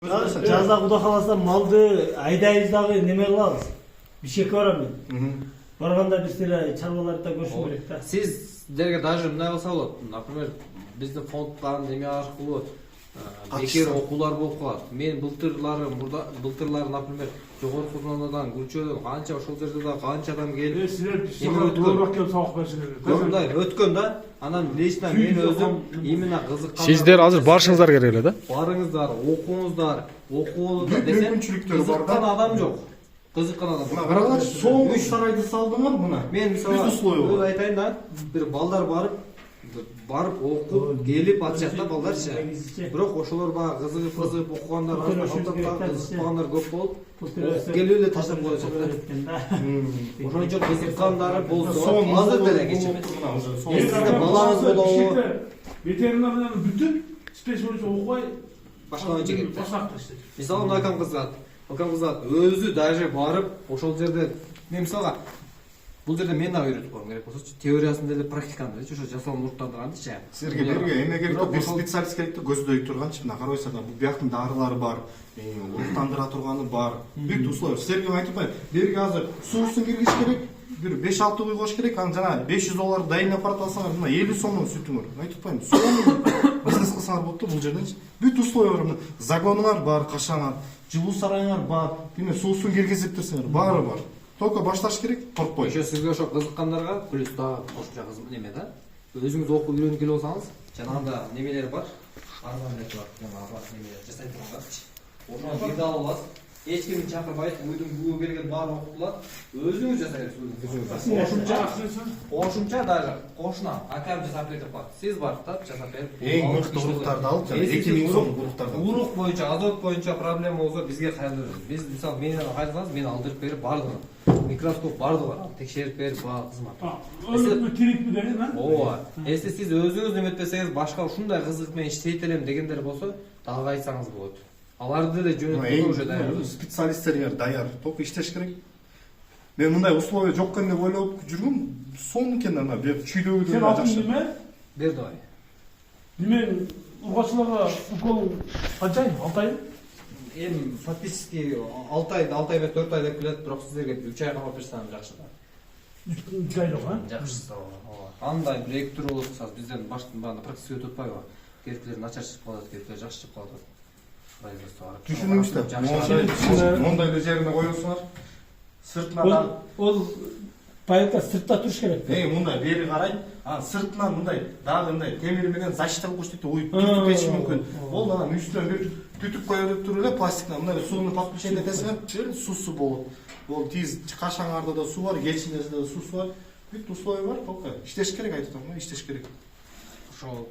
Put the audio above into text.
Жазда Кудай кааласа малды айдайбыз дагы неме кылабыз. Бишекке барам мен. Барганда биз деле чарбаларды көрүшүм керек да. Сиздерге даже мындай кылса болот. Например, биздин фондтан неме аркылуу бекер окуулар болуп калат. Мен былтырлары, например, жогорку зонадан, Гүлчөдөн канча ошол жерде да канча адам келип, силер көбүрөөк келип сабак беришиңер. мындай өткөн да. Анан лично мен өзүм именно кызыккан. Сиздер азыр барышыңыздар керек эле да. Барыңыздар, окуңуздар, окууда десем, мүмкүнчүлүктөр бар кызыккан да. адам жок. Кызыккан адам. Караңыз, соңку сарайды салдыңар мына. Мен мисалы өз айтайын да, бир балдар барып окуп келип атышат да балдарчы. Бирок ошолор баягы кызыгып окугандар кызыкпагандар көп болуп, келип эле таштап коюшат да. Ошон үчүн кызыккандары болсо азыр деле кечирет. Сизде балаңыз болобу? Ветеринардан бүтүн спец боюнча окубай Башка боюнча кетти. башка иштейт. Мисалы мына акам кызат өзү даже барып ошол жерде мен мисалга бул жерде мен дагы үйрөтүп коюм керек болсочу, теориясын деле практиканы делечи ошо жасалган урттандыргандычы. Силерге берге эме керек да, бир специалист керек да, көздөй турганчы, мына карабайсыздар да, бул бияктын дарылары бар, урттандыра турганы бар. Бүт условия. Силерге айтып коеюн, берге азыр суусун киргизиш керек, бир 5-6 үй кош керек, анан жана $500 дайын апарат алсаңар, мына 50 сомдон сүтүңөр. Айтып коеюн, сонун бизнес кылсаңар болот да бул жерденчи. Бүт условия бар, загонуңар бар, кашаңар, жылуу сарайыңар бар, деме суусун киргизип турсаңар, баары бар. Только башташ керек, коркпой. Ошо сизге ошо кызыккандарга плюс дагы кошумча неме да. Өзүңүз окуп үйрөнүп келип алсаңыз, жанагында немелер бар. Арзан бар, немелер жасай тургандарчы. Ошону бирде алып аласыз. Эч кимди чакырбайсыз, үйдүн бүгү келген баары окутулат. Өзүңүз жасайсыз. Кошумча даже кошуна акам жасап берип коет. Сиз барып да жасап берип. Эң мыкты уруктарды алып, 2000 сом уруктарды. Урук боюнча, азот боюнча проблема болсо бизге кайрылыңыз. Биз мисалы менен кайрылсаңыз, мен алдырып берип бардыгын. Микроскоп бардыгы бар, текшерип берип баары кызмат. Өзүмдү тирипми деген, а? Ооба. Эсте сиз өзүңүз неметпесеңиз, башка ушундай кызык менен иштейт элем дегендер болсо, дагы айтсаңыз болот. Аларды деле жөнөтүп уже даяр. Специалисттериңер даяр, только иштеш керек. Мен мындай условия жок экен деп ойлоп жүргөм, сонун экен ана бер чүйдөгү Сен алтын неме? Бер давай. Немен ургачыларга укол канча? 6 ай? Эми фактически 6 ай эмес 4 ай деп келет, бирок сиздерге 3 ай камап берсем жакшы да. 3 ай жок, а? Жакшы. Ооба. Кандай бир 2 тур болсо бизден баштан баана практика өтүп атпайбы? Керектелер начар чыгып калат, керектелер жакшы чыгып калат. Түшүнүңүздөр. Мондай эле жерине коесуңар. Сыртынан Ол пайда сыртта туруш керек. мындай бери карайт, анан сыртынан мындай дагы мындай темир менен защита кылгыч дейт, түтүп кетиши мүмкүн. Ол анан үстүнөн бир түтүп кое деп туруп эле пластиктан мындай сууну подключение этесиңер, суусу болот. Ол тиз кашаңарда да суу бар, кечиндесинде да суусу бар. Бүт условия бар, только иштеш керек, айтып атам, иштеш керек. Ошо